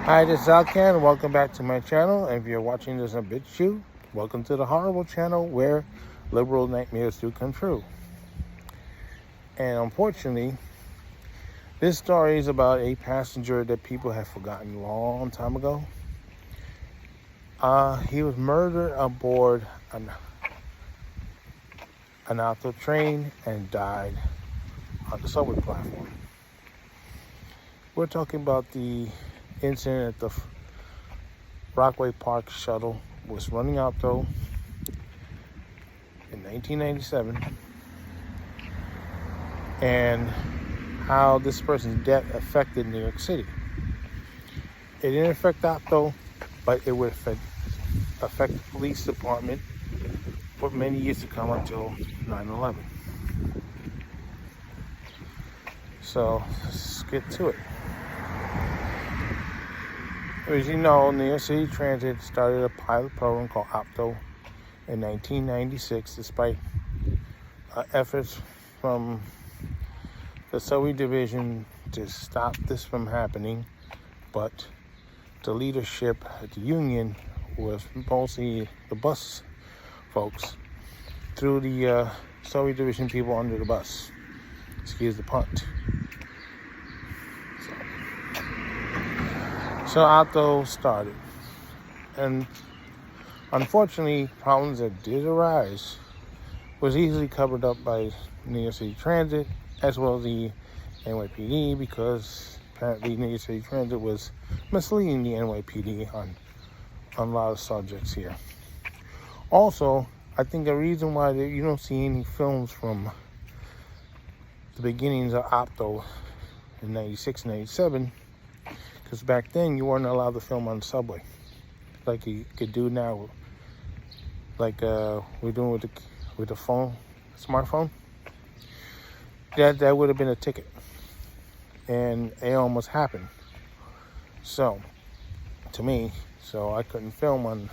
Hi, this is Alcan, and welcome back to my channel. And if you're watching this on BitChute, welcome to the horrible channel where liberal nightmares do come true. And unfortunately, this story is about a passenger that people have forgotten a long time ago. He was murdered aboard an auto train and died on the subway platform. We're talking about the incident at the Rockaway Pk shuttle was running out though in 1997, and how this person's death affected New York City. It didn't affect Opto, but it would affect the police department for many years to come until 9/11. So let's get to it. As you know, New York City Transit started a pilot program called OPTO in 1996, despite efforts from the subway division to stop this from happening. But the leadership at the union was mostly the bus folks, threw the subway division people under the bus. Excuse the pun. So Otto started, and unfortunately, problems that did arise was easily covered up by New York City Transit as well as the NYPD, because apparently New York City Transit was misleading the NYPD on a lot of subjects here. Also, I think a reason why you don't see any films from the beginnings of Opto in 96, 97, because back then you weren't allowed to film on the subway like you could do now, like we're doing with the phone, smartphone. That would have been a ticket, and it almost happened. So to me, so I couldn't film on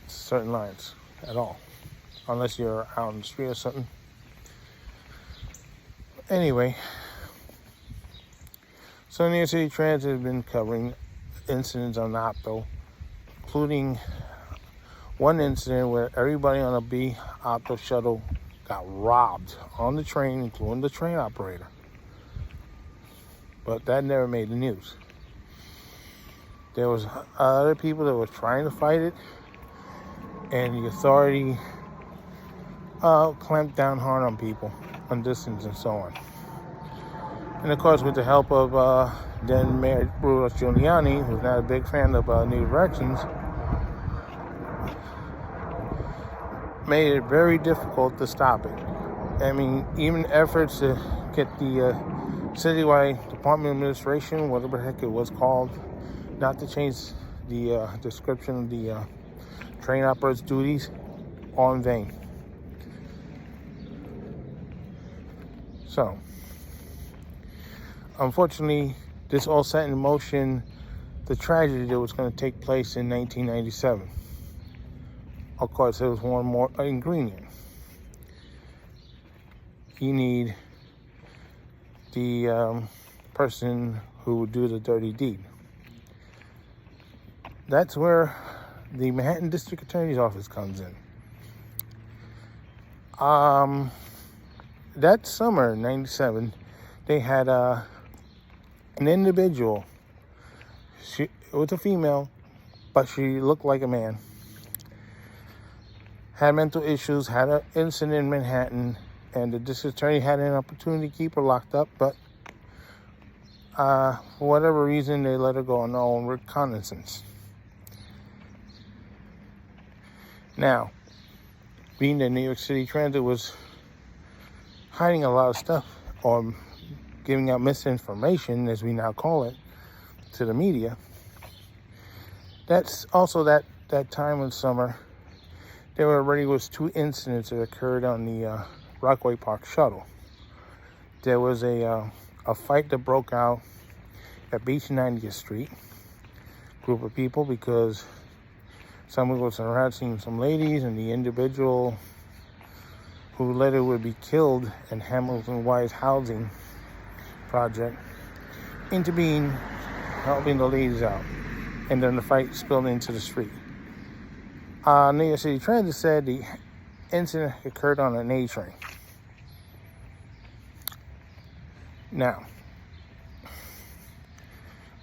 certain lines at all, unless you're out on the street or something. Anyway. So New York City Transit has been covering incidents on Opto, including one incident where everybody on a B Opto shuttle got robbed on the train, including the train operator. But that never made the news. There was other people that were trying to fight it, and the authority clamped down hard on people, on distance and so on. And of course, with the help of then Mayor Rudy Guilani, who's not a big fan of New Directions, made it very difficult to stop it. I mean, even efforts to get the citywide Department of Administration, whatever the heck it was called, not to change the description of the train operator's duties, all in vain. So, unfortunately, this all set in motion the tragedy that was going to take place in 1997. Of course, there was one more ingredient. You need the person who would do the dirty deed. That's where the Manhattan District Attorney's Office comes in. That summer, 97, they had an individual. It was a female, but she looked like a man. Had mental issues, had an incident in Manhattan, and the district attorney had an opportunity to keep her locked up, but for whatever reason, they let her go on their own reconnaissance. Now, being that New York City Transit was hiding a lot of stuff, or giving out misinformation, as we now call it, to the media. That's also that time in summer, there already was 2 incidents that occurred on the Rockaway Pk shuttle. There was a fight that broke out at Beach 90th Street, group of people, because someone was harassing some ladies, and the individual who later would be killed in Hamilton Wise housing project intervened helping the ladies out. And then the fight spilled into the street. New York City Transit said the incident occurred on an A train. Now,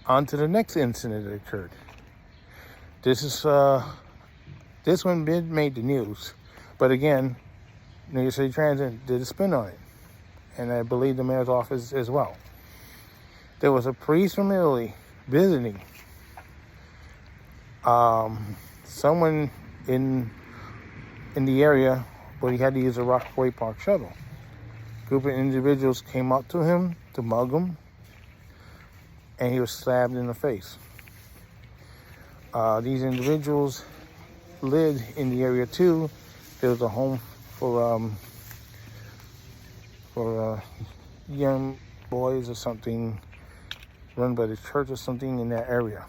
on to the next incident that occurred. This one made the news, but again, New York City Transit did a spin on it, and I believe the mayor's office as well. There was a priest from Italy visiting someone in the area where he had to use a Rockaway Pk shuttle. A group of individuals came up to him to mug him, and he was stabbed in the face. These individuals lived in the area too. There was a home for young boys or something, run by the church or something in that area.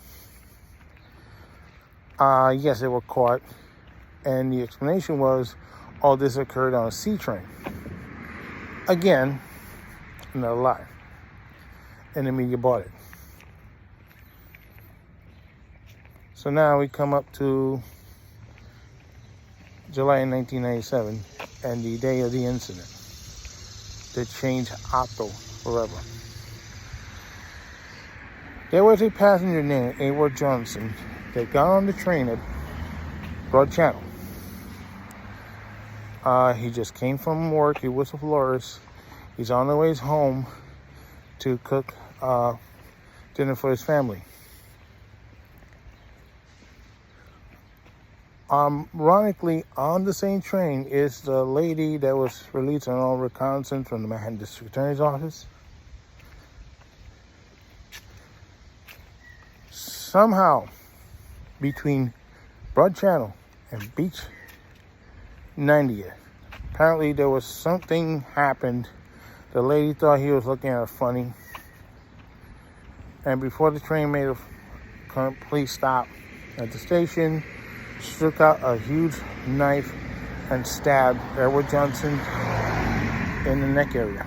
Yes, they were caught, and the explanation was all this occurred on a C train. Again, another lie, and the media bought it. So now we come up to July 1997 and the day of the incident that changed OPTO forever. There was a passenger named Edward Johnson that got on the train at Broad Channel. He just came from work. He was a florist. He's on the way home to cook dinner for his family. Ironically, on the same train is the lady that was released on all reconnaissance from the Manhattan District Attorney's Office. Somehow, between Broad Channel and Beach 90th, apparently there was something happened. The lady thought he was looking at her funny. And before the train made a complete stop at the station, she took out a huge knife and stabbed Edward Johnson in the neck area.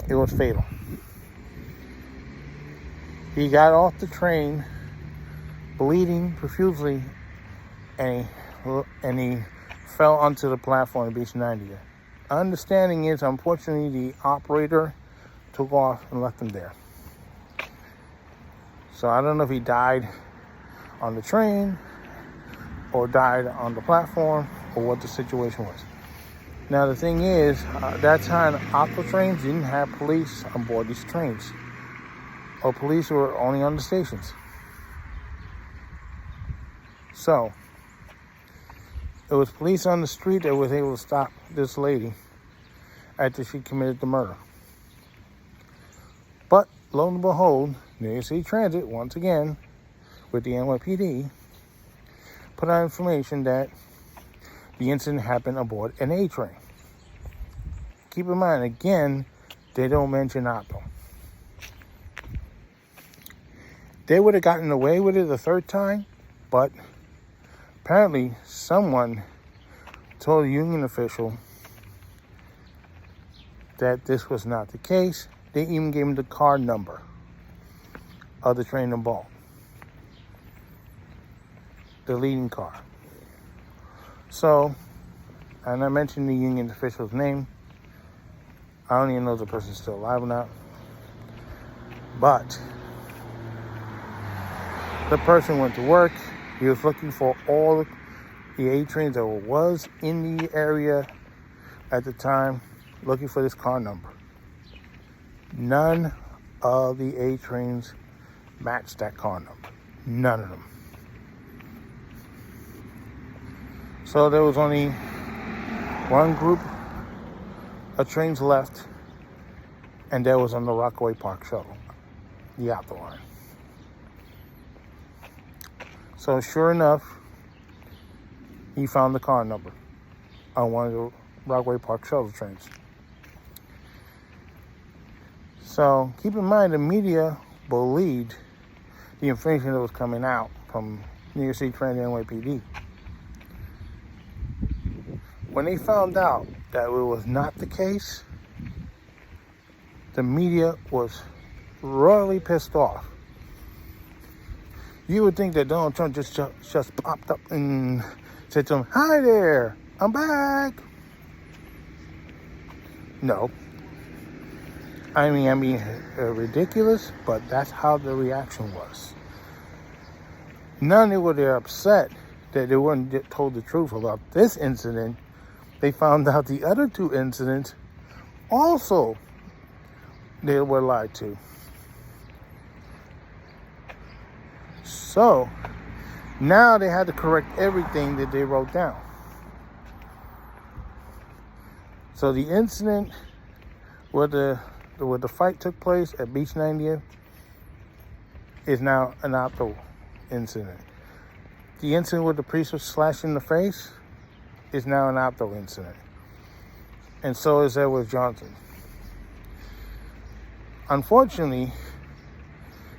It was fatal. He got off the train bleeding profusely, and he fell onto the platform at Beach 90th. Understanding is, unfortunately, the operator took off and left him there. So I don't know if he died on the train or died on the platform or what the situation was. Now the thing is, that time OPTO trains didn't have police on board these trains, or police were only on the stations. So it was police on the street that was able to stop this lady after she committed the murder. But lo and behold, New York City Transit, once again, with the NYPD, put out information that the incident happened aboard an A train. Keep in mind, again, they don't mention OPTO. They would have gotten away with it the third time, but apparently someone told a union official that this was not the case. They even gave him the car number of the train involved, the leading car. So, and I mentioned the union official's name. I don't even know if the person's still alive or not. But the person went to work. He was looking for all the A trains that was in the area at the time, looking for this car number. None of the A trains matched that car number. None of them. So there was only one group of trains left, and that was on the Rockaway Pk shuttle, the OPTO line. So sure enough, he found the car number on one of the Rockaway Pk shuttle trains. So keep in mind, the media believed the information that was coming out from New York City Transit and NYPD. When they found out that it was not the case, the media was royally pissed off. You would think that Donald Trump just popped up and said to him, "Hi there, I'm back." No. I mean, ridiculous, but that's how the reaction was. Not only were they upset that they weren't told the truth about this incident, they found out the other two incidents also they were lied to. So now they had to correct everything that they wrote down. So the incident where the fight took place at Beach 90th is now an opto incident. The incident where the priest was slashed in the face is now an opto incident. And so is Edward Johnson. Unfortunately,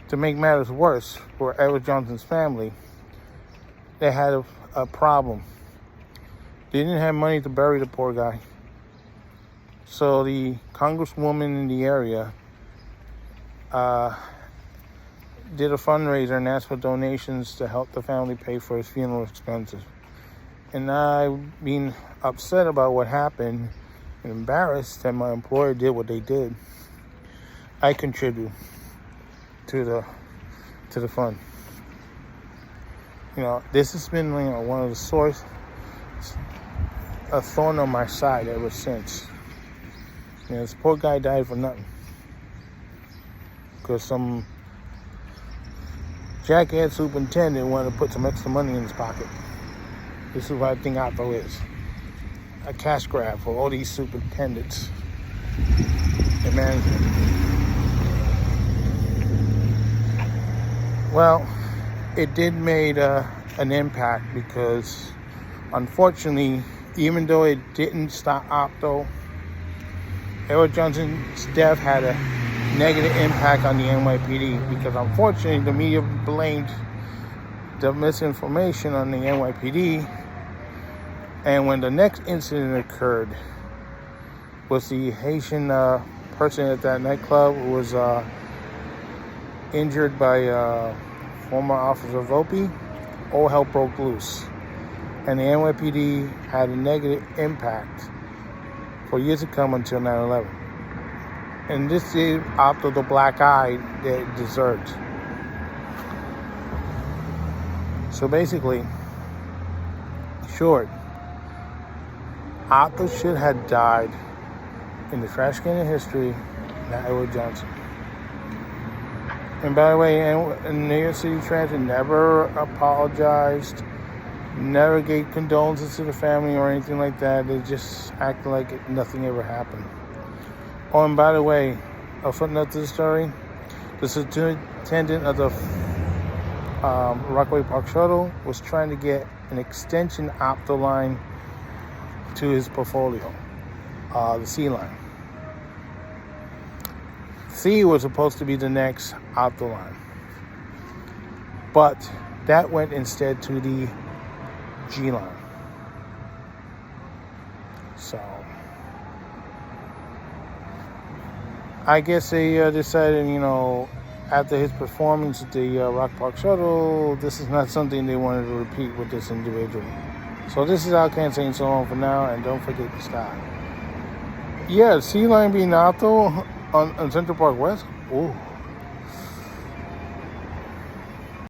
to make matters worse for Edward Johnson's family, they had a problem. They didn't have money to bury the poor guy. So the congresswoman in the area did a fundraiser and asked for donations to help the family pay for his funeral expenses. And I, being upset about what happened and embarrassed that my employer did what they did, I contribute to the fund. You know, this has been, you know, one of the source, a thorn on my side ever since. You know, this poor guy died for nothing because some jackass superintendent wanted to put some extra money in his pocket. This is what I think OPTO is. A cash grab for all these superintendents and management. Well, it did make an impact because, unfortunately, even though it didn't stop OPTO, Edward Johnson's death had a negative impact on the NYPD because, unfortunately, the media blamed the misinformation on the NYPD. And when the next incident occurred, was the Haitian person at that nightclub who was injured by former officer Volpe, all hell broke loose. And the NYPD had a negative impact for years to come until 9/11. And this is OPTO the black eye that it deserved. So basically, short, OPTO should have died in the trash can of history, not Edward Johnson. And by the way, New York City Transit never apologized, never gave condolences to the family or anything like that. They just acted like nothing ever happened. Oh, and by the way, a footnote to the story, the superintendent of the Rockaway Pk shuttle was trying to get an extension OPTO line to his portfolio, the C line. C was supposed to be the next OPTO line, but that went instead to the G line. So I guess they decided, you know, after his performance at the Rock Pk shuttle, this is not something they wanted to repeat with this individual. So this is Al Can saying so long for now, and don't forget to stop. Yeah, C line being OPTO on Central Park West. Ooh.